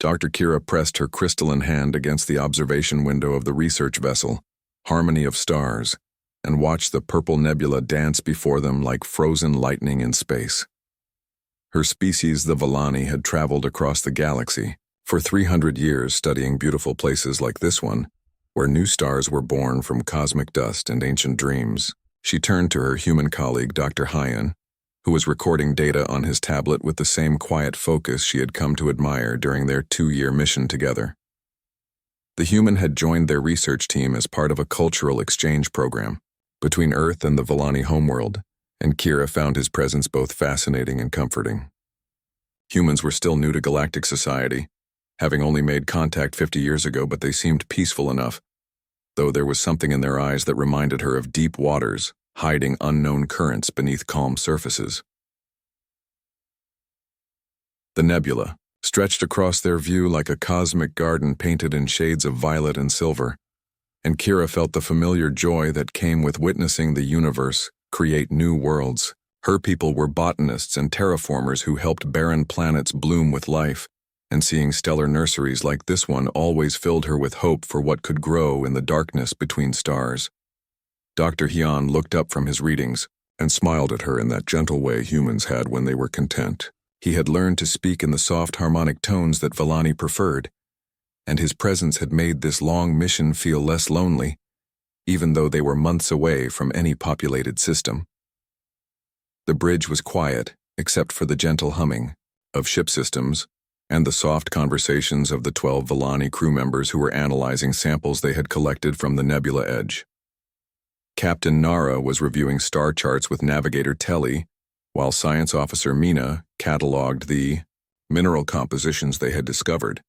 Dr. Kira pressed her crystalline hand against the observation window of the research vessel, Harmony of Stars, and watched the purple nebula dance before them like frozen lightning in space. Her species, the Villani, had traveled across the galaxy for 300 years studying beautiful places like this one, where new stars were born from cosmic dust and ancient dreams. She turned to her human colleague, Dr. Hyan, who was recording data on his tablet with the same quiet focus she had come to admire during their 2-year mission together. The human had joined their research team as part of a cultural exchange program between Earth and the Villani homeworld, and Kira found his presence both fascinating and comforting. Humans were still new to galactic society, having only made contact 50 years ago, but they seemed peaceful enough, though there was something in their eyes that reminded her of deep waters, hiding unknown currents beneath calm surfaces. The nebula stretched across their view like a cosmic garden painted in shades of violet and silver, and Kira felt the familiar joy that came with witnessing the universe create new worlds. Her people were botanists and terraformers who helped barren planets bloom with life, and seeing stellar nurseries like this one always filled her with hope for what could grow in the darkness between stars. Dr. Hyan looked up from his readings and smiled at her in that gentle way humans had when they were content. He had learned to speak in the soft harmonic tones that Villani preferred, and his presence had made this long mission feel less lonely, even though they were months away from any populated system. The bridge was quiet, except for the gentle humming of ship systems and the soft conversations of the 12 Villani crew members who were analyzing samples they had collected from the nebula edge. Captain Nara was reviewing star charts with Navigator Telly, while Science Officer Mina catalogued the mineral compositions they had discovered.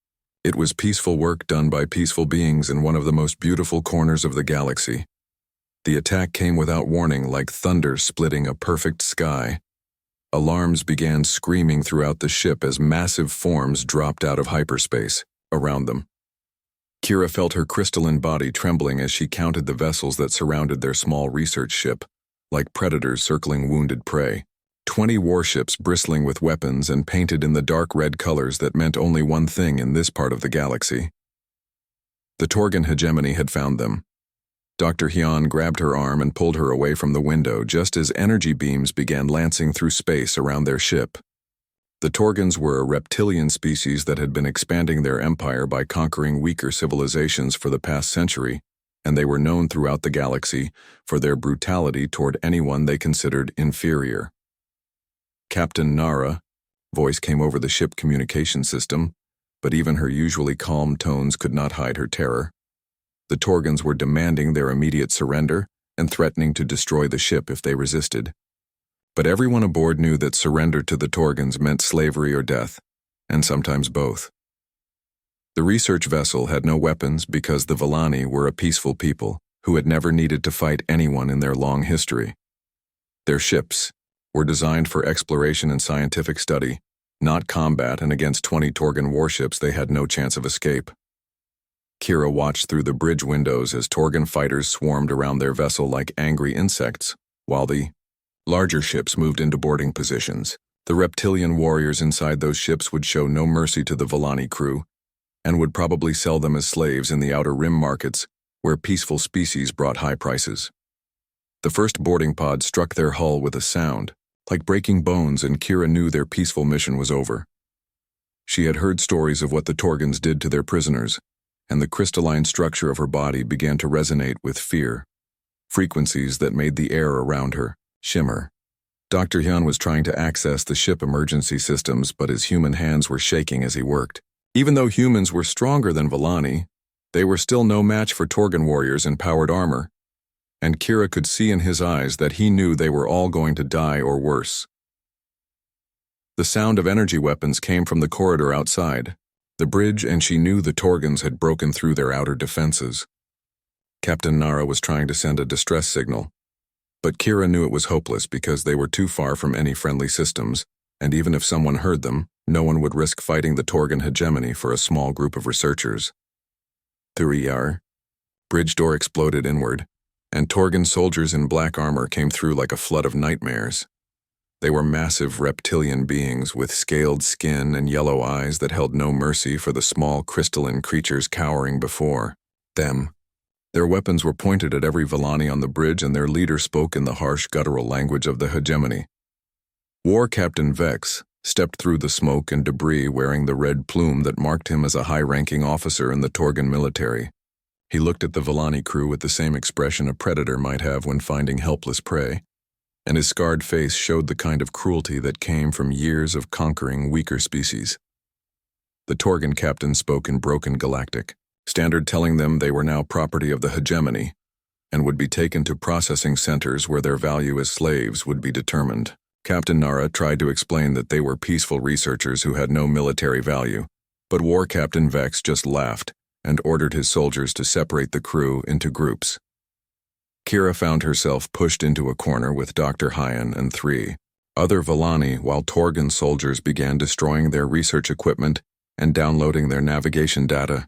It was peaceful work done by peaceful beings in one of the most beautiful corners of the galaxy. The attack came without warning, like thunder splitting a perfect sky. Alarms began screaming throughout the ship as massive forms dropped out of hyperspace around them. Kira felt her crystalline body trembling as she counted the vessels that surrounded their small research ship, like predators circling wounded prey. 20 warships bristling with weapons and painted in the dark red colors that meant only one thing in this part of the galaxy. The Torgan hegemony had found them. Dr. Hyan grabbed her arm and pulled her away from the window just as energy beams began lancing through space around their ship. The Torgans were a reptilian species that had been expanding their empire by conquering weaker civilizations for the past century, and they were known throughout the galaxy for their brutality toward anyone they considered inferior. Captain Nara, voice came over the ship communication system, but even her usually calm tones could not hide her terror. The Torgans were demanding their immediate surrender and threatening to destroy the ship if they resisted. But everyone aboard knew that surrender to the Torgans meant slavery or death, and sometimes both. The research vessel had no weapons because the Villani were a peaceful people who had never needed to fight anyone in their long history. Their ships were designed for exploration and scientific study, not combat, and against 20 Torgan warships they had no chance of escape. Kira watched through the bridge windows as Torgan fighters swarmed around their vessel like angry insects, while the larger ships moved into boarding positions. The reptilian warriors inside those ships would show no mercy to the Villani crew, and would probably sell them as slaves in the outer rim markets, where peaceful species brought high prices. The first boarding pod struck their hull with a sound, like breaking bones, and Kira knew their peaceful mission was over. She had heard stories of what the Torgans did to their prisoners, and the crystalline structure of her body began to resonate with fear, frequencies that made the air around her shimmer. Dr. Hyan was trying to access the ship emergency systems, but his human hands were shaking as he worked. Even though humans were stronger than Villani, they were still no match for Torgan warriors in powered armor, and Kira could see in his eyes that he knew they were all going to die or worse. The sound of energy weapons came from the corridor outside the bridge, and she knew the Torgans had broken through their outer defenses. Captain Nara was trying to send a distress signal, but Kira knew it was hopeless because they were too far from any friendly systems, and even if someone heard them, no one would risk fighting the Torgan hegemony for a small group of researchers. Thuriyar. Bridge door exploded inward, and Torgan soldiers in black armor came through like a flood of nightmares. They were massive reptilian beings with scaled skin and yellow eyes that held no mercy for the small crystalline creatures cowering before them. Their weapons were pointed at every Villani on the bridge, and their leader spoke in the harsh guttural language of the hegemony. War Captain Vex stepped through the smoke and debris wearing the red plume that marked him as a high-ranking officer in the Torgan military. He looked at the Villani crew with the same expression a predator might have when finding helpless prey, and his scarred face showed the kind of cruelty that came from years of conquering weaker species. The Torgan captain spoke in broken Galactic Standard, telling them they were now property of the hegemony and would be taken to processing centers where their value as slaves would be determined. Captain Nara tried to explain that they were peaceful researchers who had no military value, but War Captain Vex just laughed and ordered his soldiers to separate the crew into groups. Kira found herself pushed into a corner with Dr. Hyan and 3 other Villani while Torgan soldiers began destroying their research equipment and downloading their navigation data.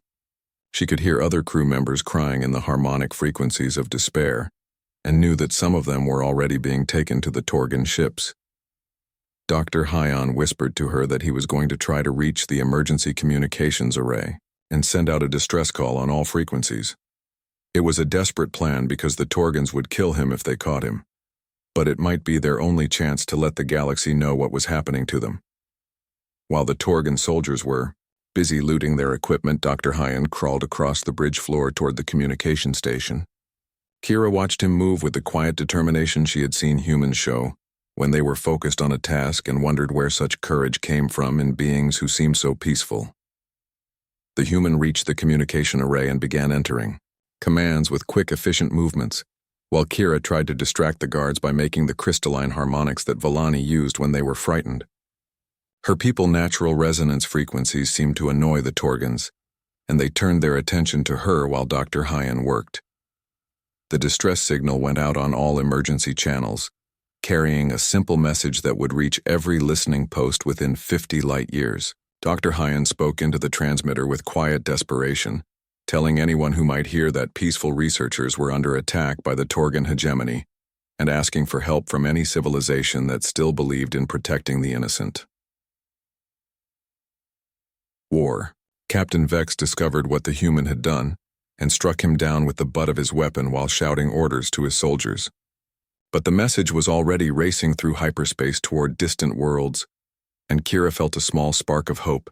She could hear other crew members crying in the harmonic frequencies of despair, and knew that some of them were already being taken to the Torgan ships. Dr. Hyan whispered to her that he was going to try to reach the emergency communications array and send out a distress call on all frequencies. It was a desperate plan because the Torgans would kill him if they caught him, but it might be their only chance to let the galaxy know what was happening to them. While the Torgan soldiers were busy looting their equipment, Dr. Hyan crawled across the bridge floor toward the communication station. Kira watched him move with the quiet determination she had seen humans show when they were focused on a task, and wondered where such courage came from in beings who seemed so peaceful. The human reached the communication array and began entering commands with quick, efficient movements, while Kira tried to distract the guards by making the crystalline harmonics that Villani used when they were frightened. Her people's natural resonance frequencies seemed to annoy the Torgans, and they turned their attention to her while Dr. Hyan worked. The distress signal went out on all emergency channels, carrying a simple message that would reach every listening post within 50 light years. Dr. Hyan spoke into the transmitter with quiet desperation, telling anyone who might hear that peaceful researchers were under attack by the Torgan hegemony, and asking for help from any civilization that still believed in protecting the innocent. War. Captain Vex discovered what the human had done and struck him down with the butt of his weapon while shouting orders to his soldiers. But the message was already racing through hyperspace toward distant worlds, and Kira felt a small spark of hope,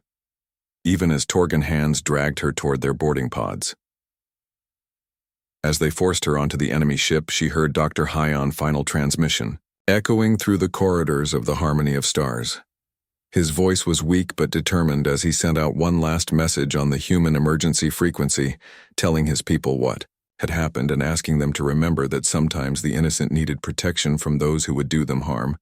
even as Torgan hands dragged her toward their boarding pods. As they forced her onto the enemy ship, she heard Dr. Hyan's final transmission, echoing through the corridors of the Harmony of Stars. His voice was weak but determined as he sent out one last message on the human emergency frequency, telling his people what had happened and asking them to remember that sometimes the innocent needed protection from those who would do them harm.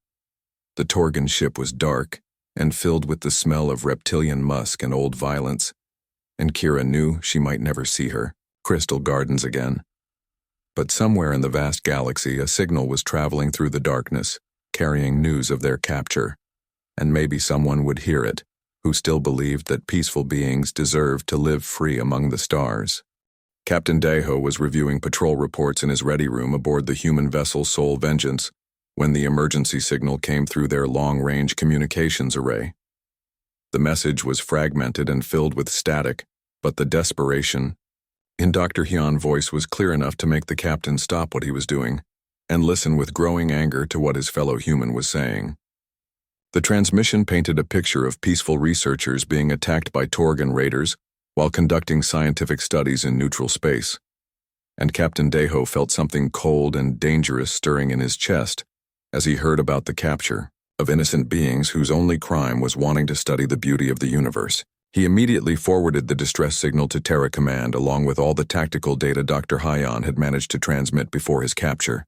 The Torgan ship was dark and filled with the smell of reptilian musk and old violence, and Kira knew she might never see her crystal gardens again. But somewhere in the vast galaxy, a signal was traveling through the darkness, carrying news of their capture. And maybe someone would hear it, who still believed that peaceful beings deserved to live free among the stars. Captain Deho was reviewing patrol reports in his ready room aboard the human vessel Soul Vengeance when the emergency signal came through their long-range communications array. The message was fragmented and filled with static, but the desperation in Dr. Hyan's voice was clear enough to make the captain stop what he was doing and listen with growing anger to what his fellow human was saying. The transmission painted a picture of peaceful researchers being attacked by Torgan raiders while conducting scientific studies in neutral space, and Captain Deho felt something cold and dangerous stirring in his chest as he heard about the capture of innocent beings whose only crime was wanting to study the beauty of the universe. He immediately forwarded the distress signal to Terra Command along with all the tactical data Dr. Hyan had managed to transmit before his capture.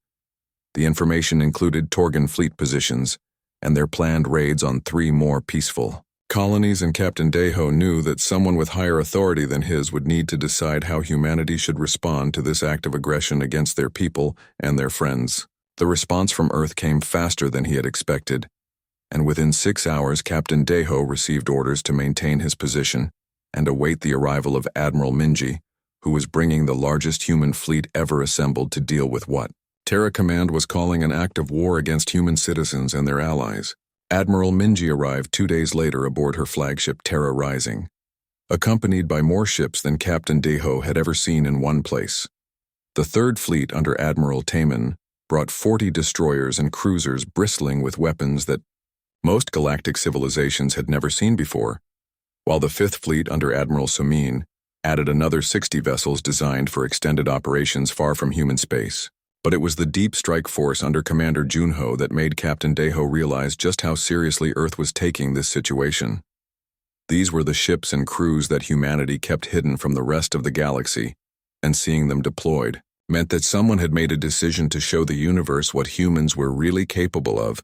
The information included Torgan fleet positions and their planned raids on 3 more peaceful colonies, and Captain Deho knew that someone with higher authority than his would need to decide how humanity should respond to this act of aggression against their people and their friends. The response from Earth came faster than he had expected, and within 6 hours Captain Deho received orders to maintain his position and await the arrival of Admiral Minji, who was bringing the largest human fleet ever assembled to deal with what Terra Command was calling an act of war against human citizens and their allies. Admiral Minji arrived 2 days later aboard her flagship Terra Rising, accompanied by more ships than Captain Deho had ever seen in one place. The Third Fleet under Admiral Taman brought 40 destroyers and cruisers bristling with weapons that most galactic civilizations had never seen before, while the Fifth Fleet under Admiral Sumin added another 60 vessels designed for extended operations far from human space. But it was the Deep Strike Force under Commander Junho that made Captain Deho realize just how seriously Earth was taking this situation. These were the ships and crews that humanity kept hidden from the rest of the galaxy, and seeing them deployed meant that someone had made a decision to show the universe what humans were really capable of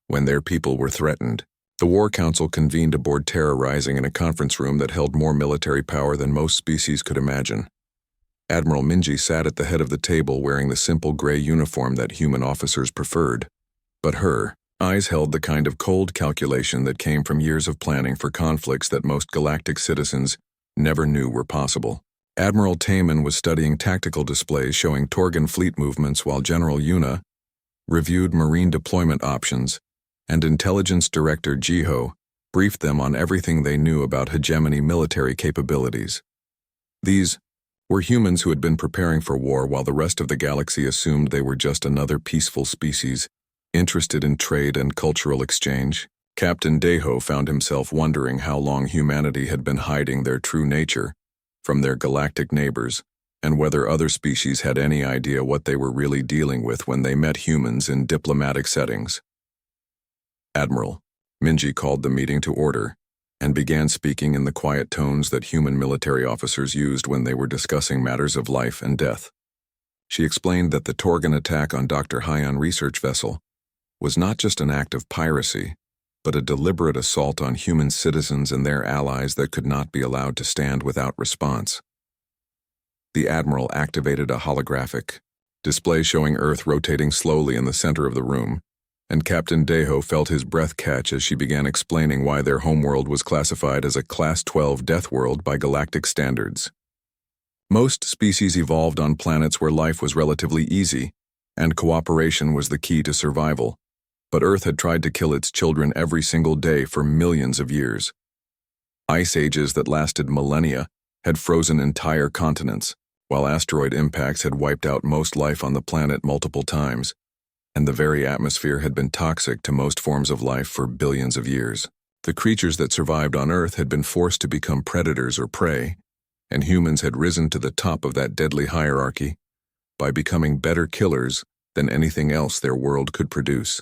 when their people were threatened. The War Council convened aboard Terra Rising in a conference room that held more military power than most species could imagine. Admiral Minji sat at the head of the table wearing the simple gray uniform that human officers preferred. But her eyes held the kind of cold calculation that came from years of planning for conflicts that most galactic citizens never knew were possible. Admiral Taman was studying tactical displays showing Torgan fleet movements while General Yuna reviewed marine deployment options, and Intelligence Director Jiho briefed them on everything they knew about hegemony military capabilities. These were humans who had been preparing for war while the rest of the galaxy assumed they were just another peaceful species, interested in trade and cultural exchange. Captain Deho found himself wondering how long humanity had been hiding their true nature from their galactic neighbors, and whether other species had any idea what they were really dealing with when they met humans in diplomatic settings. Admiral Minji called the meeting to order and began speaking in the quiet tones that human military officers used when they were discussing matters of life and death. She explained that the Torgan attack on Dr. Hyon research vessel was not just an act of piracy, but a deliberate assault on human citizens and their allies that could not be allowed to stand without response. The Admiral activated a holographic display showing Earth rotating slowly in the center of the room, and Captain Deho felt his breath catch as she began explaining why their homeworld was classified as a Class 12 death world by galactic standards. Most species evolved on planets where life was relatively easy, and cooperation was the key to survival, but Earth had tried to kill its children every single day for millions of years. Ice ages that lasted millennia had frozen entire continents, while asteroid impacts had wiped out most life on the planet multiple times, and the very atmosphere had been toxic to most forms of life for billions of years. The creatures that survived on Earth had been forced to become predators or prey, and humans had risen to the top of that deadly hierarchy by becoming better killers than anything else their world could produce.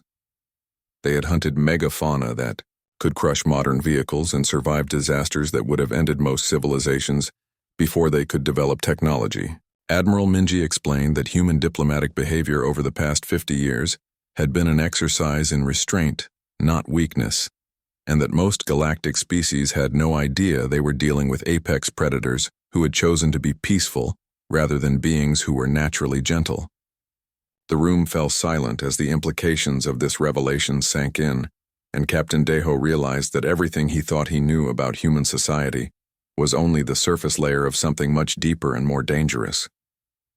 They had hunted megafauna that could crush modern vehicles and survive disasters that would have ended most civilizations before they could develop technology. Admiral Minji explained that human diplomatic behavior over the past 50 years had been an exercise in restraint, not weakness, and that most galactic species had no idea they were dealing with apex predators who had chosen to be peaceful rather than beings who were naturally gentle. The room fell silent as the implications of this revelation sank in, and Captain Deho realized that everything he thought he knew about human society was only the surface layer of something much deeper and more dangerous.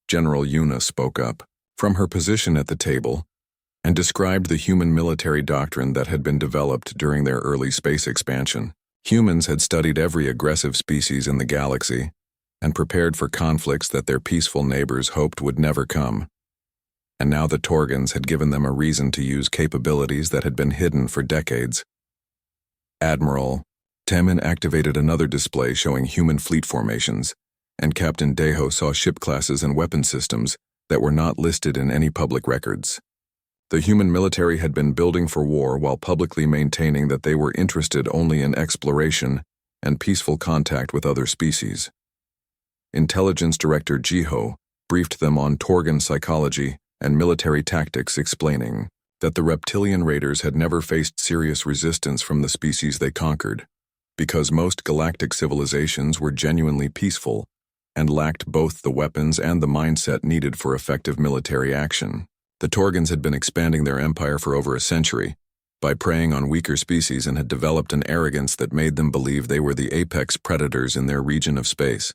General Yuna spoke up from her position at the table and described the human military doctrine that had been developed during their early space expansion. Humans had studied every aggressive species in the galaxy and prepared for conflicts that their peaceful neighbors hoped would never come. And now the Torgans had given them a reason to use capabilities that had been hidden for decades. Admiral Taman activated another display showing human fleet formations, and Captain Deho saw ship classes and weapon systems that were not listed in any public records. The human military had been building for war while publicly maintaining that they were interested only in exploration and peaceful contact with other species. Intelligence Director Jiho briefed them on Torgan psychology and military tactics, explaining that the reptilian raiders had never faced serious resistance from the species they conquered, because most galactic civilizations were genuinely peaceful and lacked both the weapons and the mindset needed for effective military action. The Torgans had been expanding their empire for over a century by preying on weaker species and had developed an arrogance that made them believe they were the apex predators in their region of space.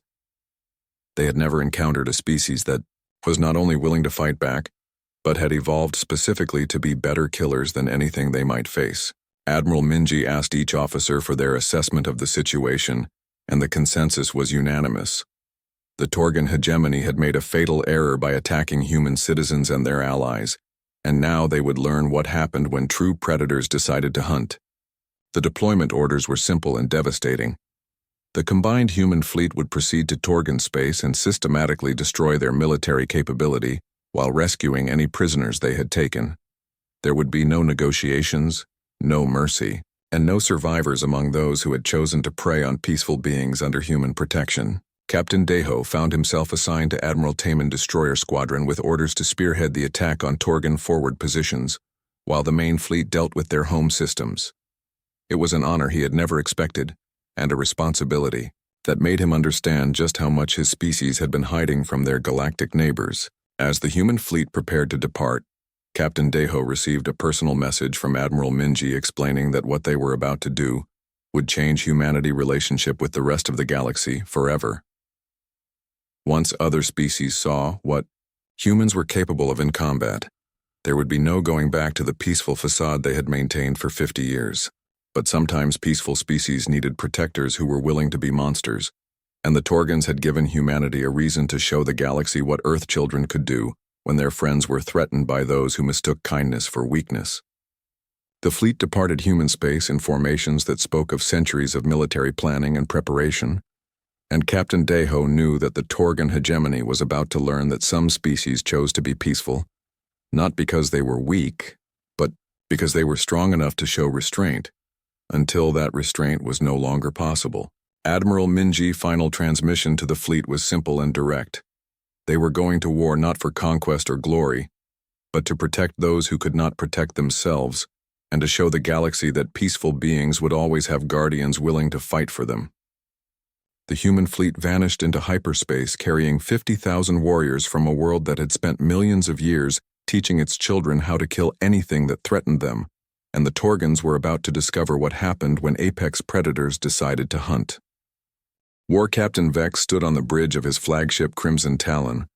They had never encountered a species that was not only willing to fight back, but had evolved specifically to be better killers than anything they might face. Admiral Minji asked each officer for their assessment of the situation, and the consensus was unanimous. The Torgan hegemony had made a fatal error by attacking human citizens and their allies, and now they would learn what happened when true predators decided to hunt. The deployment orders were simple and devastating. The combined human fleet would proceed to Torgan space and systematically destroy their military capability while rescuing any prisoners they had taken. There would be no negotiations, no mercy, and no survivors among those who had chosen to prey on peaceful beings under human protection. Captain Deho found himself assigned to Admiral Taman Destroyer Squadron with orders to spearhead the attack on Torgan forward positions, while the main fleet dealt with their home systems. It was an honor he had never expected, and a responsibility that made him understand just how much his species had been hiding from their galactic neighbors. As the human fleet prepared to depart, Captain Deho received a personal message from Admiral Minji explaining that what they were about to do would change humanity's relationship with the rest of the galaxy forever. Once other species saw what humans were capable of in combat, there would be no going back to the peaceful facade they had maintained for 50 years. But sometimes peaceful species needed protectors who were willing to be monsters, and the Torgans had given humanity a reason to show the galaxy what Earth children could do when their friends were threatened by those who mistook kindness for weakness. The fleet departed human space in formations that spoke of centuries of military planning and preparation, and Captain Deho knew that the Torgan hegemony was about to learn that some species chose to be peaceful, not because they were weak, but because they were strong enough to show restraint, until that restraint was no longer possible. Admiral Minji's final transmission to the fleet was simple and direct. They were going to war not for conquest or glory, but to protect those who could not protect themselves, and to show the galaxy that peaceful beings would always have guardians willing to fight for them. The human fleet vanished into hyperspace, carrying 50,000 warriors from a world that had spent millions of years teaching its children how to kill anything that threatened them, and the Torgans were about to discover what happened when apex predators decided to hunt. War Captain Vex stood on the bridge of his flagship Crimson Talon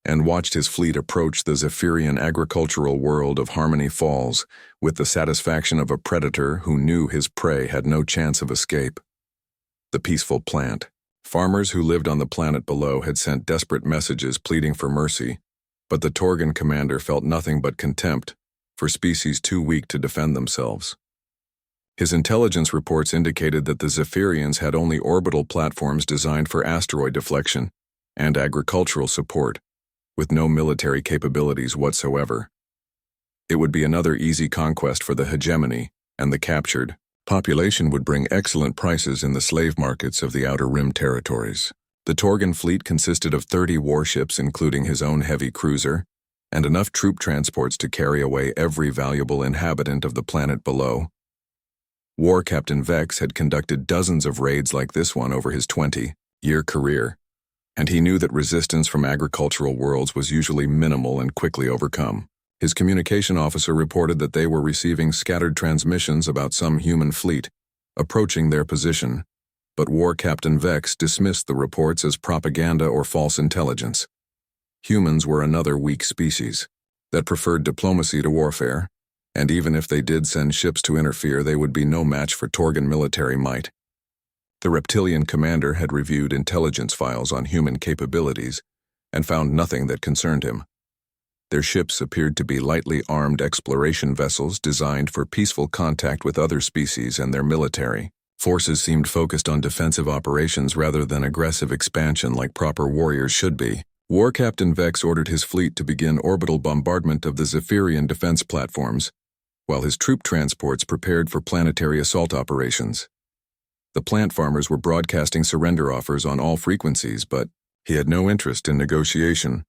and watched his fleet approach the Zephyrian agricultural world of Harmony Falls with the satisfaction of a predator who knew his prey had no chance of escape. The peaceful plant. Farmers who lived on the planet below had sent desperate messages pleading for mercy, but the Torgan commander felt nothing but contempt for species too weak to defend themselves. His intelligence reports indicated that the Zephyrians had only orbital platforms designed for asteroid deflection and agricultural support, with no military capabilities whatsoever. It would be another easy conquest for the hegemony, and the captured population would bring excellent prices in the slave markets of the Outer Rim territories. The Torgan fleet consisted of 30 warships, including his own heavy cruiser, and enough troop transports to carry away every valuable inhabitant of the planet below. War Captain Vex had conducted dozens of raids like this one over his 20-year career, and he knew that resistance from agricultural worlds was usually minimal and quickly overcome. His communication officer reported that they were receiving scattered transmissions about some human fleet approaching their position, but War Captain Vex dismissed the reports as propaganda or false intelligence. Humans were another weak species that preferred diplomacy to warfare, and even if they did send ships to interfere, they would be no match for Torgan military might. The reptilian commander had reviewed intelligence files on human capabilities and found nothing that concerned him. Their ships appeared to be lightly armed exploration vessels designed for peaceful contact with other species, and their military forces seemed focused on defensive operations rather than aggressive expansion like proper warriors should be. War Captain Vex ordered his fleet to begin orbital bombardment of the Zephyrian defense platforms, while his troop transports prepared for planetary assault operations. The plant farmers were broadcasting surrender offers on all frequencies, but he had no interest in negotiation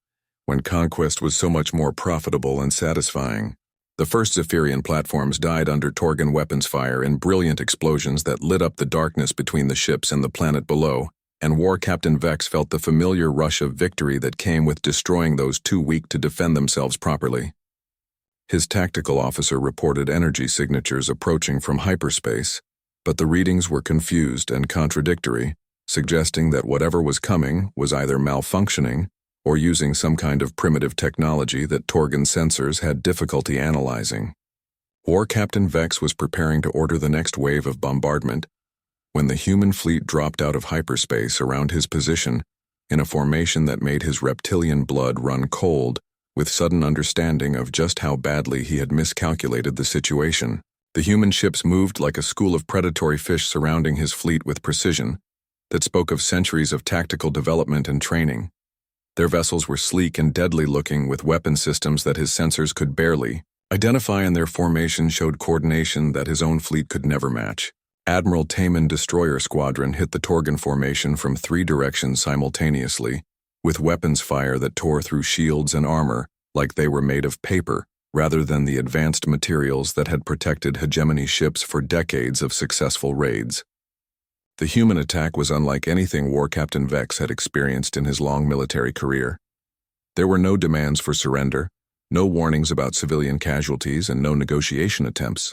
when conquest was so much more profitable and satisfying. The first Zephyrian platforms died under Torgan weapons fire in brilliant explosions that lit up the darkness between the ships and the planet below, and War Captain Vex felt the familiar rush of victory that came with destroying those too weak to defend themselves properly. His tactical officer reported energy signatures approaching from hyperspace, but the readings were confused and contradictory, suggesting that whatever was coming was either malfunctioning or using some kind of primitive technology that Torgan sensors had difficulty analyzing. War Captain Vex was preparing to order the next wave of bombardment when the human fleet dropped out of hyperspace around his position in a formation that made his reptilian blood run cold with sudden understanding of just how badly he had miscalculated the situation. The human ships moved like a school of predatory fish surrounding his fleet with precision that spoke of centuries of tactical development and training. Their vessels were sleek and deadly-looking with weapon systems that his sensors could barely identify, and their formation showed coordination that his own fleet could never match. Admiral Taman Destroyer Squadron hit the Torgan formation from 3 directions simultaneously, with weapons fire that tore through shields and armor like they were made of paper, rather than the advanced materials that had protected hegemony ships for decades of successful raids. The human attack was unlike anything War Captain Vex had experienced in his long military career. There were no demands for surrender, no warnings about civilian casualties, and no negotiation attempts.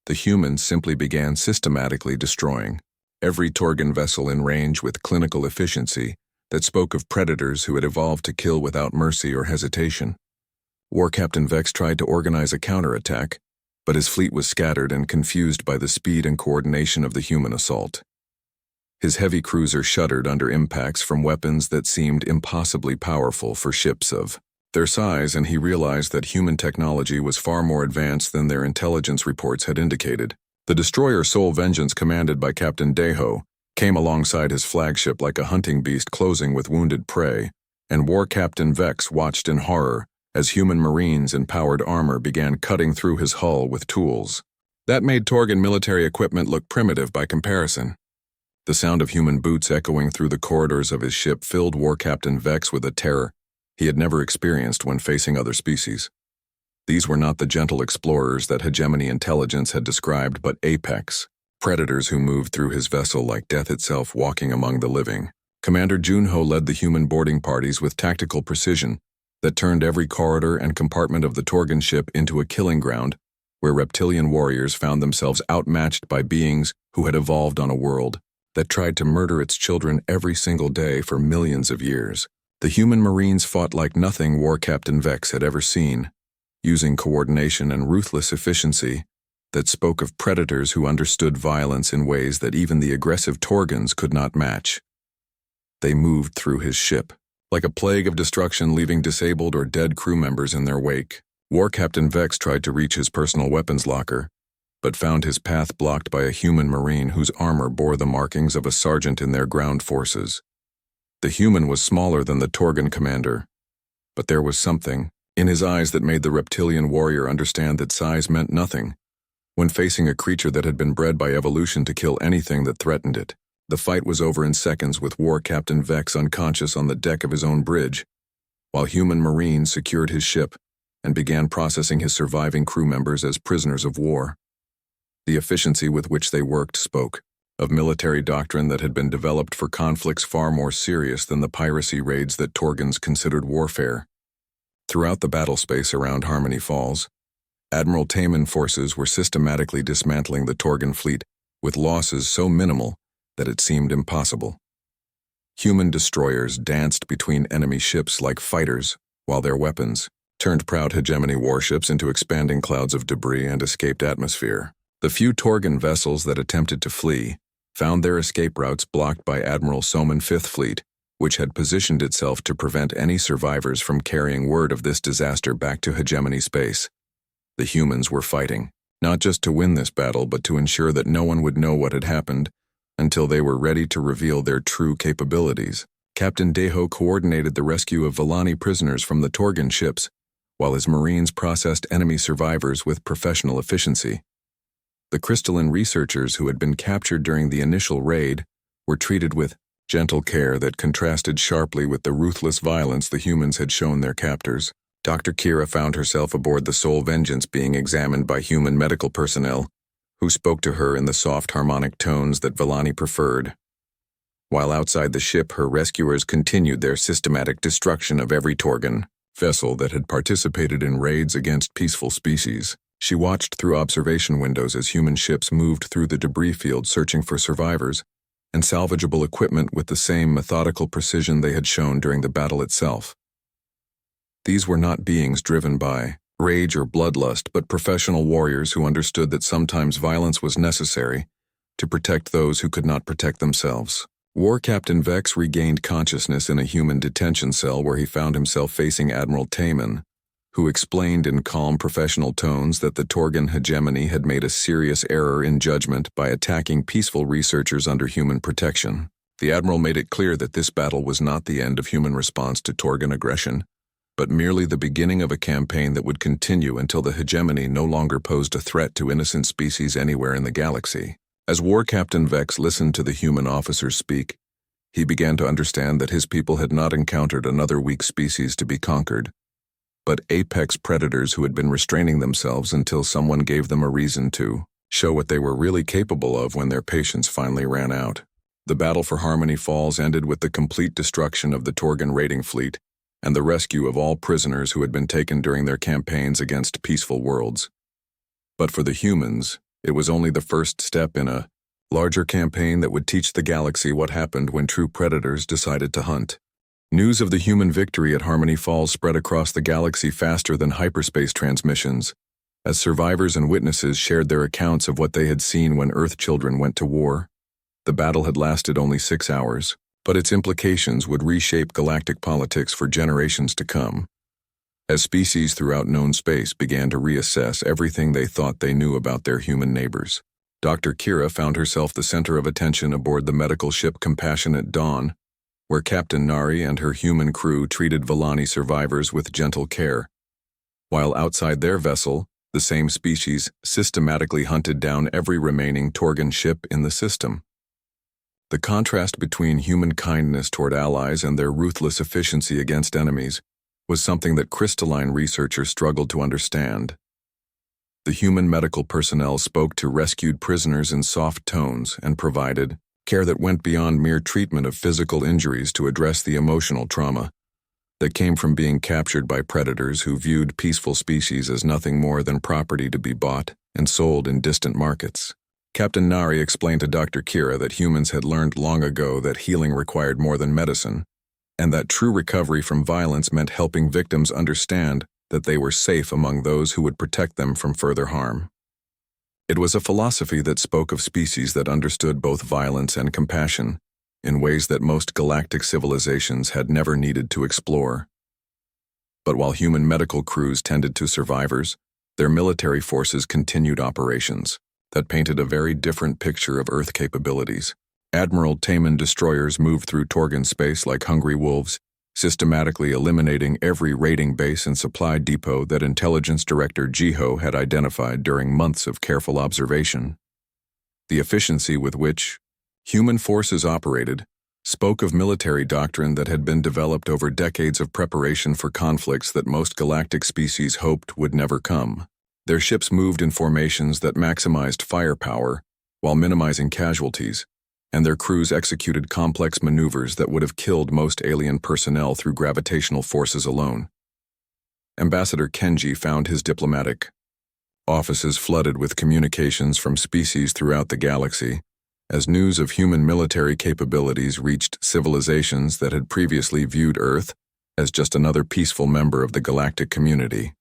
The humans simply began systematically destroying every Torgan vessel in range with clinical efficiency that spoke of predators who had evolved to kill without mercy or hesitation. War Captain Vex tried to organize a counterattack, but his fleet was scattered and confused by the speed and coordination of the human assault. His heavy cruiser shuddered under impacts from weapons that seemed impossibly powerful for ships of their size, and he realized that human technology was far more advanced than their intelligence reports had indicated. The destroyer Soul Vengeance, commanded by Captain Deho, came alongside his flagship like a hunting beast closing with wounded prey, and War Captain Vex watched in horror as human marines in powered armor began cutting through his hull with tools that made Torgan military equipment look primitive by comparison. The sound of human boots echoing through the corridors of his ship filled War Captain Vex with a terror he had never experienced when facing other species. These were not the gentle explorers that hegemony intelligence had described, but apex predators who moved through his vessel like death itself, walking among the living. Commander Junho led the human boarding parties with tactical precision that turned every corridor and compartment of the Torgan ship into a killing ground where reptilian warriors found themselves outmatched by beings who had evolved on a world that tried to murder its children every single day for millions of years. The human marines fought like nothing War Captain Vex had ever seen, using coordination and ruthless efficiency that spoke of predators who understood violence in ways that even the aggressive Torgans could not match. They moved through his ship like a plague of destruction, leaving disabled or dead crew members in their wake. War Captain Vex tried to reach his personal weapons locker, but found his path blocked by a human marine whose armor bore the markings of a sergeant in their ground forces. The human was smaller than the Torgan commander, but there was something in his eyes that made the reptilian warrior understand that size meant nothing when facing a creature that had been bred by evolution to kill anything that threatened it. The fight was over in seconds, with War Captain Vex unconscious on the deck of his own bridge, while human marines secured his ship and began processing his surviving crew members as prisoners of war. The efficiency with which they worked spoke of military doctrine that had been developed for conflicts far more serious than the piracy raids that Torgans considered warfare. Throughout the battle space around Harmony Falls, Admiral Taman forces were systematically dismantling the Torgan fleet with losses so minimal that it seemed impossible. Human destroyers danced between enemy ships like fighters, while their weapons turned proud hegemony warships into expanding clouds of debris and escaped atmosphere. The few Torgan vessels that attempted to flee found their escape routes blocked by Admiral Soman Fifth Fleet, which had positioned itself to prevent any survivors from carrying word of this disaster back to hegemony space. The humans were fighting, not just to win this battle, but to ensure that no one would know what had happened until they were ready to reveal their true capabilities. Captain Deho coordinated the rescue of Villani prisoners from the Torgan ships, while his marines processed enemy survivors with professional efficiency. The crystalline researchers who had been captured during the initial raid were treated with gentle care that contrasted sharply with the ruthless violence the humans had shown their captors. Dr. Kira found herself aboard the Soul Vengeance being examined by human medical personnel, who spoke to her in the soft harmonic tones that Villani preferred. While outside the ship, her rescuers continued their systematic destruction of every Torgan vessel that had participated in raids against peaceful species. She watched through observation windows as human ships moved through the debris field searching for survivors, and salvageable equipment with the same methodical precision they had shown during the battle itself. These were not beings driven by rage or bloodlust, but professional warriors who understood that sometimes violence was necessary to protect those who could not protect themselves. War Captain Vex regained consciousness in a human detention cell where he found himself facing Admiral Taman, who explained in calm professional tones that the Torgan hegemony had made a serious error in judgment by attacking peaceful researchers under human protection. The Admiral made it clear that this battle was not the end of human response to Torgan aggression, but merely the beginning of a campaign that would continue until the hegemony no longer posed a threat to innocent species anywhere in the galaxy. As War Captain Vex listened to the human officers speak, he began to understand that his people had not encountered another weak species to be conquered, but apex predators who had been restraining themselves until someone gave them a reason to show what they were really capable of when their patience finally ran out. The battle for Harmony Falls ended with the complete destruction of the Torgan raiding fleet and the rescue of all prisoners who had been taken during their campaigns against peaceful worlds. But for the humans, it was only the first step in a larger campaign that would teach the galaxy what happened when true predators decided to hunt. News of the human victory at Harmony Falls spread across the galaxy faster than hyperspace transmissions, as survivors and witnesses shared their accounts of what they had seen when Earth children went to war. The battle had lasted only 6 hours, but its implications would reshape galactic politics for generations to come, as species throughout known space began to reassess everything they thought they knew about their human neighbors. Dr. Kira found herself the center of attention aboard the medical ship Compassionate Dawn, where Captain Nari and her human crew treated Villani survivors with gentle care, while outside their vessel, the same species systematically hunted down every remaining Torgan ship in the system. The contrast between human kindness toward allies and their ruthless efficiency against enemies was something that crystalline researchers struggled to understand. The human medical personnel spoke to rescued prisoners in soft tones and provided care that went beyond mere treatment of physical injuries to address the emotional trauma that came from being captured by predators who viewed peaceful species as nothing more than property to be bought and sold in distant markets. Captain Nari explained to Dr. Kira that humans had learned long ago that healing required more than medicine, and that true recovery from violence meant helping victims understand that they were safe among those who would protect them from further harm. It was a philosophy that spoke of species that understood both violence and compassion in ways that most galactic civilizations had never needed to explore. But while human medical crews tended to survivors, their military forces continued operations that painted a very different picture of Earth capabilities. Admiral Taman destroyers moved through Torgan space like hungry wolves, systematically eliminating every raiding base and supply depot that Intelligence Director Jiho had identified during months of careful observation. The efficiency with which human forces operated spoke of military doctrine that had been developed over decades of preparation for conflicts that most galactic species hoped would never come. Their ships moved in formations that maximized firepower while minimizing casualties, and their crews executed complex maneuvers that would have killed most alien personnel through gravitational forces alone. Ambassador Kenji found his diplomatic offices flooded with communications from species throughout the galaxy, as news of human military capabilities reached civilizations that had previously viewed Earth as just another peaceful member of the galactic community.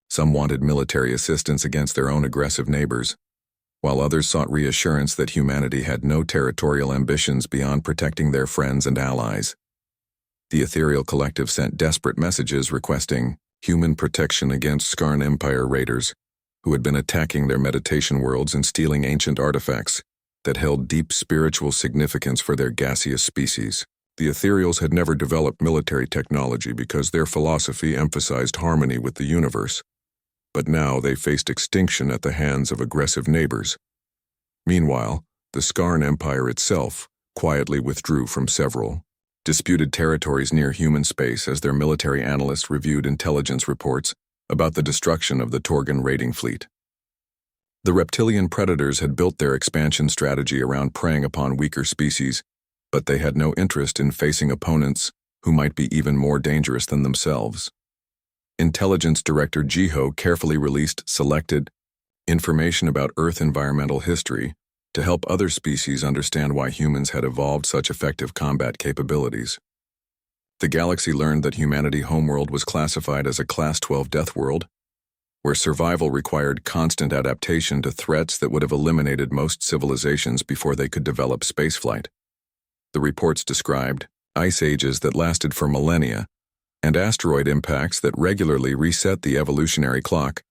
Some wanted military assistance against their own aggressive neighbors, while others sought reassurance that humanity had no territorial ambitions beyond protecting their friends and allies. The ethereal collective sent desperate messages requesting human protection against Skarn Empire raiders who had been attacking their meditation worlds and stealing ancient artifacts that held deep spiritual significance for their gaseous species. The ethereals had never developed military technology because their philosophy emphasized harmony with the universe, but now they faced extinction at the hands of aggressive neighbors. Meanwhile, the Skarn Empire itself quietly withdrew from several disputed territories near human space as their military analysts reviewed intelligence reports about the destruction of the Torgan raiding fleet. The reptilian predators had built their expansion strategy around preying upon weaker species, but they had no interest in facing opponents who might be even more dangerous than themselves. Intelligence Director Jiho carefully released selected information about Earth environmental history to help other species understand why humans had evolved such effective combat capabilities. The galaxy learned that humanity homeworld was classified as a Class 12 death world, where survival required constant adaptation to threats that would have eliminated most civilizations before they could develop spaceflight. The reports described ice ages that lasted for millennia and asteroid impacts that regularly reset the evolutionary clock,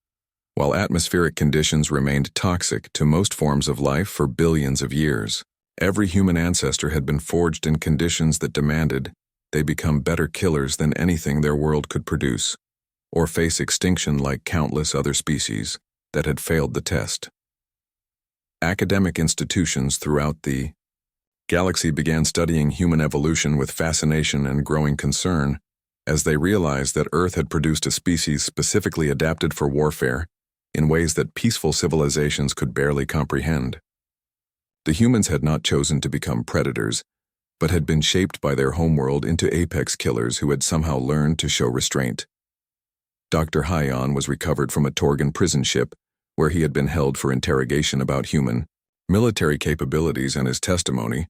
while atmospheric conditions remained toxic to most forms of life for billions of years. Every human ancestor had been forged in conditions that demanded they become better killers than anything their world could produce, or face extinction like countless other species that had failed the test. Academic institutions throughout the galaxy began studying human evolution with fascination and growing concern as they realized that Earth had produced a species specifically adapted for warfare in ways that peaceful civilizations could barely comprehend. The humans had not chosen to become predators, but had been shaped by their homeworld into apex killers who had somehow learned to show restraint. Dr. Hyon was recovered from a Torgan prison ship, where he had been held for interrogation about human military capabilities, and his testimony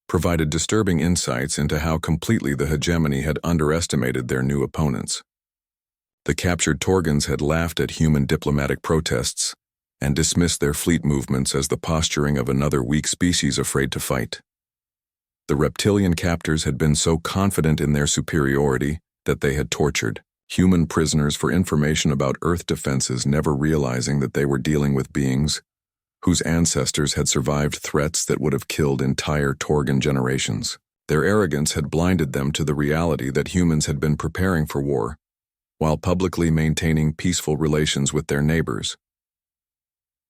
provided disturbing insights into how completely the hegemony had underestimated their new opponents. The captured Torgans had laughed at human diplomatic protests and dismissed their fleet movements as the posturing of another weak species afraid to fight. The reptilian captors had been so confident in their superiority that they had tortured human prisoners for information about Earth defenses, never realizing that they were dealing with beings whose ancestors had survived threats that would have killed entire Torgan generations. Their arrogance had blinded them to the reality that humans had been preparing for war, while publicly maintaining peaceful relations with their neighbors.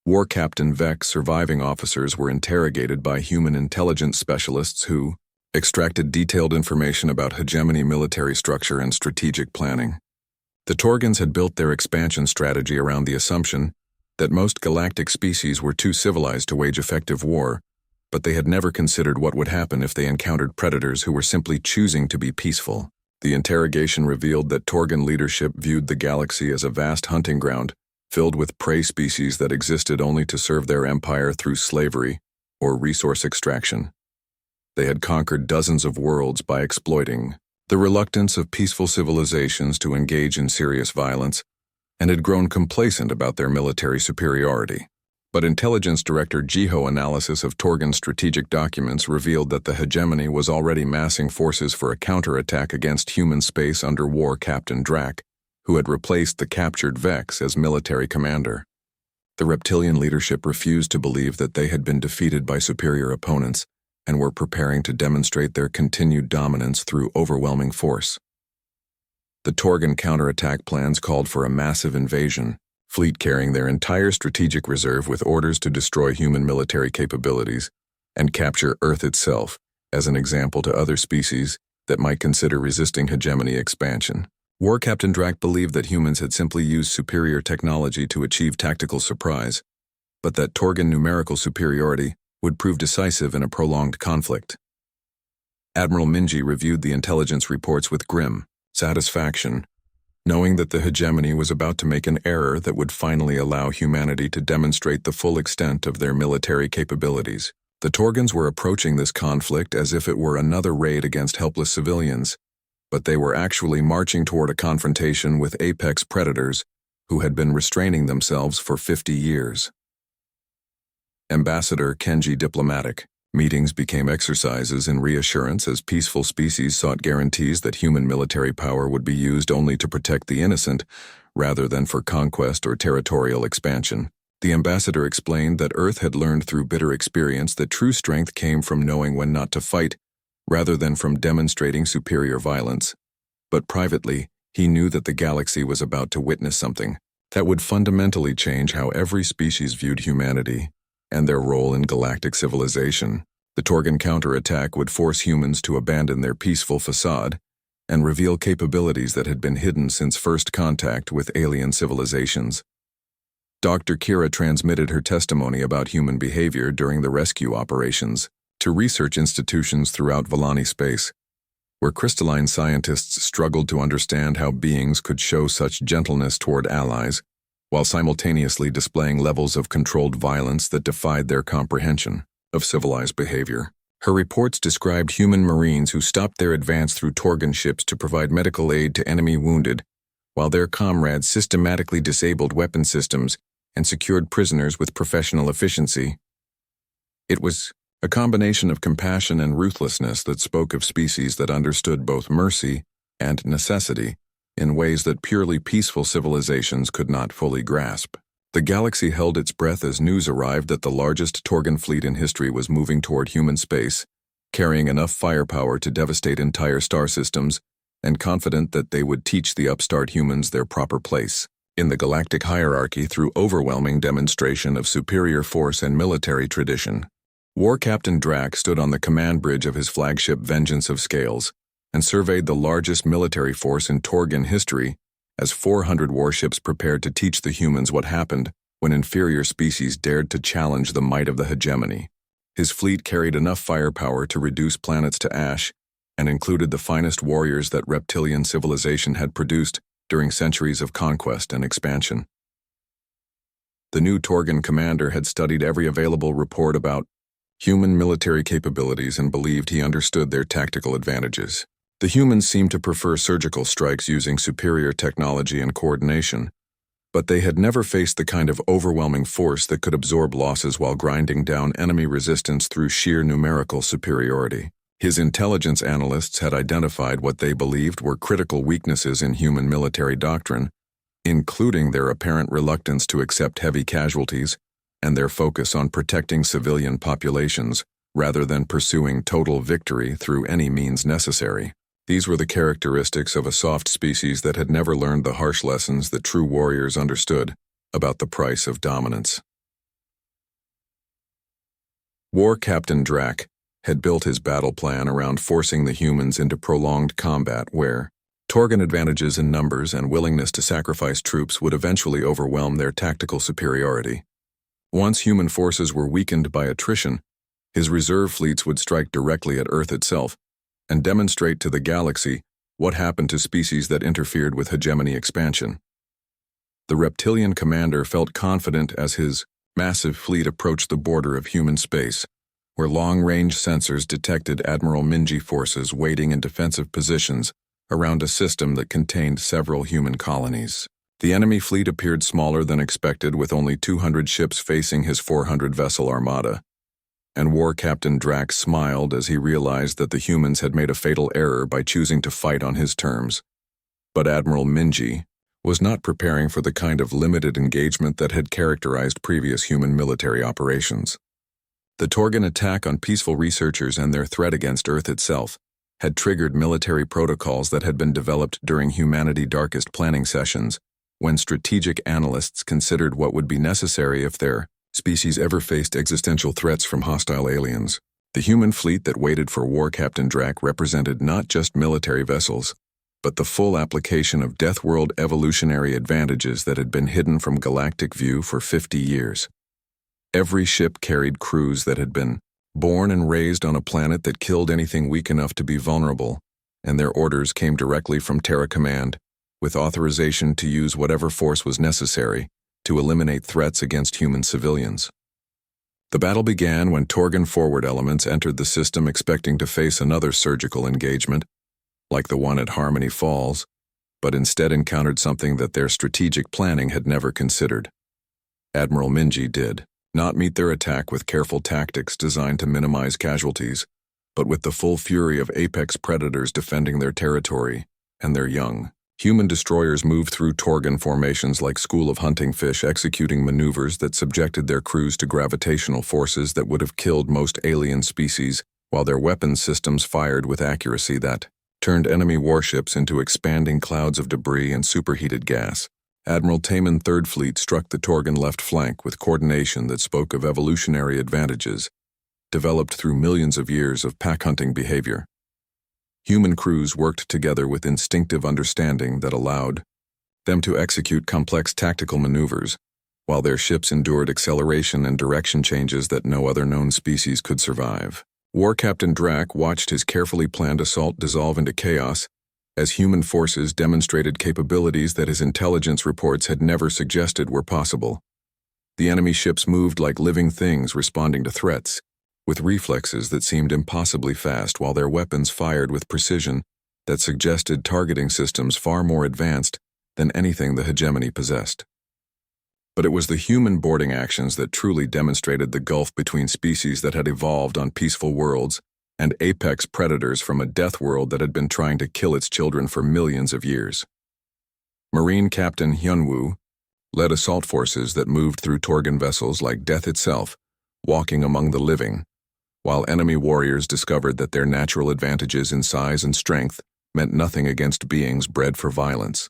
War Captain Vek's surviving officers were interrogated by human intelligence specialists who extracted detailed information about hegemony, military structure, and strategic planning. The Torgans had built their expansion strategy around the assumption that most galactic species were too civilized to wage effective war, but they had never considered what would happen if they encountered predators who were simply choosing to be peaceful. The interrogation revealed that Torgan leadership viewed the galaxy as a vast hunting ground, filled with prey species that existed only to serve their empire through slavery or resource extraction. They had conquered dozens of worlds by exploiting the reluctance of peaceful civilizations to engage in serious violence, and had grown complacent about their military superiority. But Intelligence Director Jiho analysis of Torgan strategic documents revealed that the hegemony was already massing forces for a counterattack against human space under War Captain Drak, who had replaced the captured Vex as military commander. The reptilian leadership refused to believe that they had been defeated by superior opponents and were preparing to demonstrate their continued dominance through overwhelming force. The Torgan counterattack plans called for a massive invasion, fleet carrying their entire strategic reserve with orders to destroy human military capabilities and capture Earth itself as an example to other species that might consider resisting hegemony expansion. War Captain Drak believed that humans had simply used superior technology to achieve tactical surprise, but that Torgan numerical superiority would prove decisive in a prolonged conflict. Admiral Minji reviewed the intelligence reports with grim satisfaction, knowing that the hegemony was about to make an error that would finally allow humanity to demonstrate the full extent of their military capabilities. The Torgans were approaching this conflict as if it were another raid against helpless civilians, but they were actually marching toward a confrontation with apex predators who had been restraining themselves for 50 years. Ambassador Kenji diplomatic. Meetings became exercises in reassurance as peaceful species sought guarantees that human military power would be used only to protect the innocent, rather than for conquest or territorial expansion. The ambassador explained that Earth had learned through bitter experience that true strength came from knowing when not to fight, rather than from demonstrating superior violence. But privately, he knew that the galaxy was about to witness something that would fundamentally change how every species viewed humanity and their role in galactic civilization. The Torgan counterattack would force humans to abandon their peaceful facade and reveal capabilities that had been hidden since first contact with alien civilizations. Dr. Kira transmitted her testimony about human behavior during the rescue operations to research institutions throughout Volani space, where crystalline scientists struggled to understand how beings could show such gentleness toward allies, while simultaneously displaying levels of controlled violence that defied their comprehension. of civilized behavior. Her reports described human Marines who stopped their advance through Torgan ships to provide medical aid to enemy wounded, while their comrades systematically disabled weapon systems and secured prisoners with professional efficiency. It was a combination of compassion and ruthlessness that spoke of species that understood both mercy and necessity in ways that purely peaceful civilizations could not fully grasp. The galaxy held its breath as news arrived that the largest Torgan fleet in history was moving toward human space, carrying enough firepower to devastate entire star systems, and confident that they would teach the upstart humans their proper place in the galactic hierarchy through overwhelming demonstration of superior force and military tradition. War Captain Drac stood on the command bridge of his flagship Vengeance of Scales and surveyed the largest military force in Torgan history as 400 warships prepared to teach the humans what happened when inferior species dared to challenge the might of the hegemony. His fleet carried enough firepower to reduce planets to ash and included the finest warriors that reptilian civilization had produced during centuries of conquest and expansion. The new Torgan commander had studied every available report about human military capabilities and believed he understood their tactical advantages. The humans seemed to prefer surgical strikes using superior technology and coordination, but they had never faced the kind of overwhelming force that could absorb losses while grinding down enemy resistance through sheer numerical superiority. His intelligence analysts had identified what they believed were critical weaknesses in human military doctrine, including their apparent reluctance to accept heavy casualties and their focus on protecting civilian populations rather than pursuing total victory through any means necessary. These were the characteristics of a soft species that had never learned the harsh lessons that true warriors understood about the price of dominance. War Captain Drac had built his battle plan around forcing the humans into prolonged combat where Torgan advantages in numbers and willingness to sacrifice troops would eventually overwhelm their tactical superiority. Once human forces were weakened by attrition, his reserve fleets would strike directly at Earth itself and demonstrate to the galaxy what happened to species that interfered with hegemony expansion. The reptilian commander felt confident as his massive fleet approached the border of human space, where long-range sensors detected Admiral Minji forces waiting in defensive positions around a system that contained several human colonies. The enemy fleet appeared smaller than expected, with only 200 ships facing his 400-vessel armada, and War Captain Drac smiled as he realized that the humans had made a fatal error by choosing to fight on his terms. But Admiral Minji was not preparing for the kind of limited engagement that had characterized previous human military operations. The Torgan attack on peaceful researchers and their threat against Earth itself had triggered military protocols that had been developed during humanity's darkest planning sessions, when strategic analysts considered what would be necessary if their species ever faced existential threats from hostile aliens. The human fleet that waited for War Captain Drac represented not just military vessels, but the full application of Deathworld evolutionary advantages that had been hidden from galactic view for 50 years. Every ship carried crews that had been born and raised on a planet that killed anything weak enough to be vulnerable, and their orders came directly from Terra Command, with authorization to use whatever force was necessary to eliminate threats against human civilians. The battle began when Torgan forward elements entered the system expecting to face another surgical engagement, like the one at Harmony Falls, but instead encountered something that their strategic planning had never considered. Admiral Minji did not meet their attack with careful tactics designed to minimize casualties, but with the full fury of apex predators defending their territory and their young. Human destroyers moved through Torgan formations like school of hunting fish, executing maneuvers that subjected their crews to gravitational forces that would have killed most alien species, while their weapons systems fired with accuracy that turned enemy warships into expanding clouds of debris and superheated gas. Admiral Taman Third Fleet struck the Torgan left flank with coordination that spoke of evolutionary advantages, developed through millions of years of pack-hunting behavior. Human crews worked together with instinctive understanding that allowed them to execute complex tactical maneuvers, while their ships endured acceleration and direction changes that no other known species could survive. War Captain Drac watched his carefully planned assault dissolve into chaos as human forces demonstrated capabilities that his intelligence reports had never suggested were possible. The enemy ships moved like living things responding to threats, with reflexes that seemed impossibly fast while their weapons fired with precision that suggested targeting systems far more advanced than anything the hegemony possessed. But it was the human boarding actions that truly demonstrated the gulf between species that had evolved on peaceful worlds and apex predators from a death world that had been trying to kill its children for millions of years. Marine Captain Hyunwoo led assault forces that moved through Torgan vessels like death itself, walking among the living, while enemy warriors discovered that their natural advantages in size and strength meant nothing against beings bred for violence.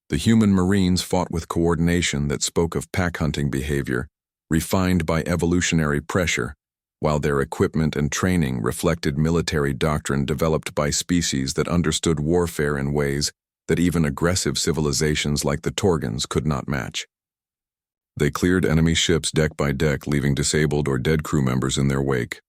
The human Marines fought with coordination that spoke of pack-hunting behavior, refined by evolutionary pressure, while their equipment and training reflected military doctrine developed by species that understood warfare in ways that even aggressive civilizations like the Torgans could not match. They cleared enemy ships deck by deck, leaving disabled or dead crew members in their wake.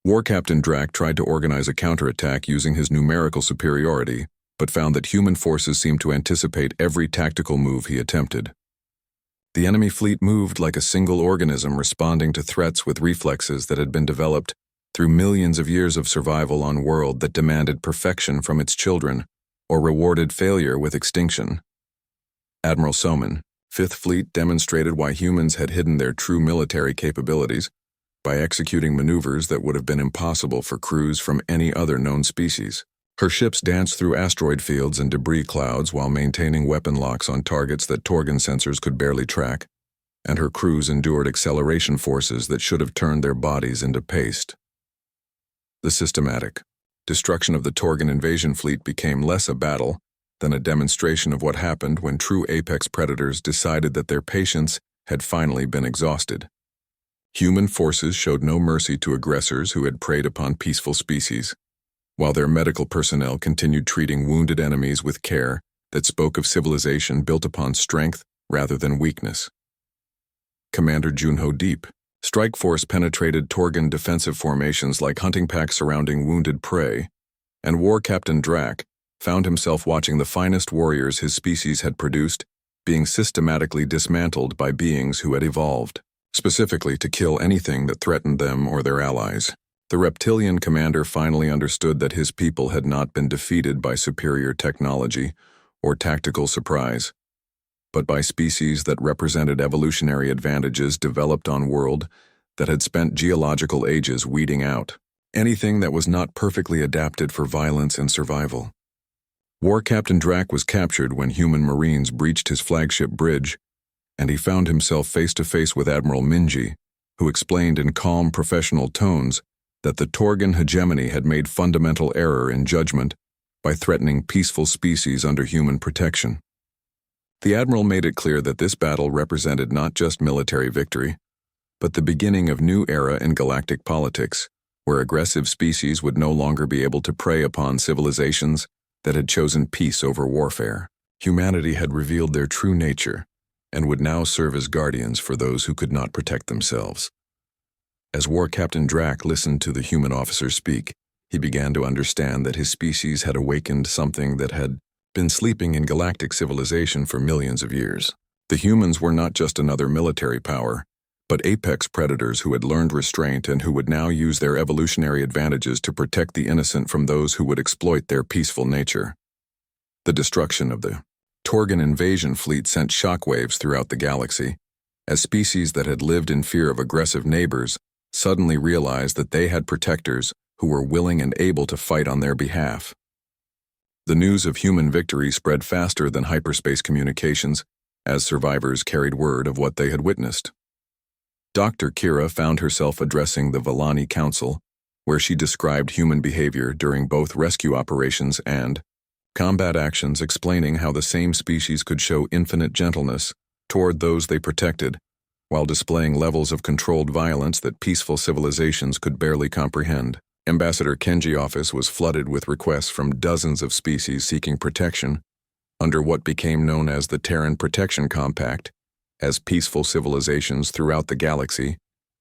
War Captain Drac tried to organize a counterattack using his numerical superiority, but found that human forces seemed to anticipate every tactical move he attempted. The enemy fleet moved like a single organism, responding to threats with reflexes that had been developed through millions of years of survival on a world that demanded perfection from its children or rewarded failure with extinction. Admiral Soman, Fifth Fleet, demonstrated why humans had hidden their true military capabilities by executing maneuvers that would have been impossible for crews from any other known species. Her ships danced through asteroid fields and debris clouds while maintaining weapon locks on targets that Torgan sensors could barely track, and her crews endured acceleration forces that should have turned their bodies into paste. The systematic destruction of the Torgan invasion fleet became less a battle than a demonstration of what happened when true apex predators decided that their patience had finally been exhausted. Human forces showed no mercy to aggressors who had preyed upon peaceful species, while their medical personnel continued treating wounded enemies with care that spoke of civilization built upon strength rather than weakness. Commander Junho Deep, Strike Force penetrated Torgan defensive formations like hunting packs surrounding wounded prey, and War Captain Drac found himself watching the finest warriors his species had produced being systematically dismantled by beings who had evolved, specifically to kill anything that threatened them or their allies. The reptilian commander finally understood that his people had not been defeated by superior technology or tactical surprise, but by species that represented evolutionary advantages developed on world that had spent geological ages weeding out anything that was not perfectly adapted for violence and survival. War Captain Drac was captured when human Marines breached his flagship bridge, and he found himself face to face with Admiral Minji, who explained in calm professional tones that the Torgan hegemony had made fundamental error in judgment by threatening peaceful species under human protection. The Admiral made it clear that this battle represented not just military victory, but the beginning of a new era in galactic politics, where aggressive species would no longer be able to prey upon civilizations that had chosen peace over warfare. Humanity had revealed their true nature and would now serve as guardians for those who could not protect themselves. As War Captain Drac listened to the human officer speak, he began to understand that his species had awakened something that had been sleeping in galactic civilization for millions of years. The humans were not just another military power, but apex predators who had learned restraint and who would now use their evolutionary advantages to protect the innocent from those who would exploit their peaceful nature. The destruction of the Torgan invasion fleet sent shockwaves throughout the galaxy, as species that had lived in fear of aggressive neighbors suddenly realized that they had protectors who were willing and able to fight on their behalf. The news of human victory spread faster than hyperspace communications as survivors carried word of what they had witnessed. Dr. Kira found herself addressing the Villani Council, where she described human behavior during both rescue operations and combat actions, explaining how the same species could show infinite gentleness toward those they protected, while displaying levels of controlled violence that peaceful civilizations could barely comprehend. Ambassador Kenji's office was flooded with requests from dozens of species seeking protection under what became known as the Terran Protection Compact, as peaceful civilizations throughout the galaxy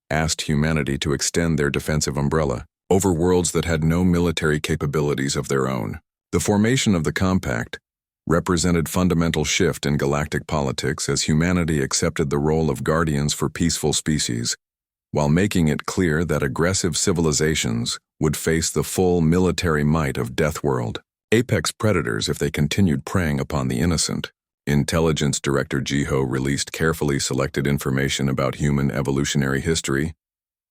asked humanity to extend their defensive umbrella over worlds that had no military capabilities of their own. The formation of the compact represented fundamental shift in galactic politics as humanity accepted the role of guardians for peaceful species while making it clear that aggressive civilizations would face the full military might of Deathworld, apex predators if they continued preying upon the innocent. Intelligence Director Jiho released carefully selected information about human evolutionary history,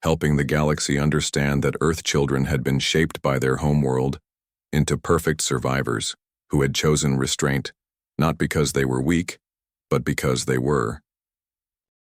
helping the galaxy understand that Earth children had been shaped by their homeworld into perfect survivors who had chosen restraint, not because they were weak, but because they were.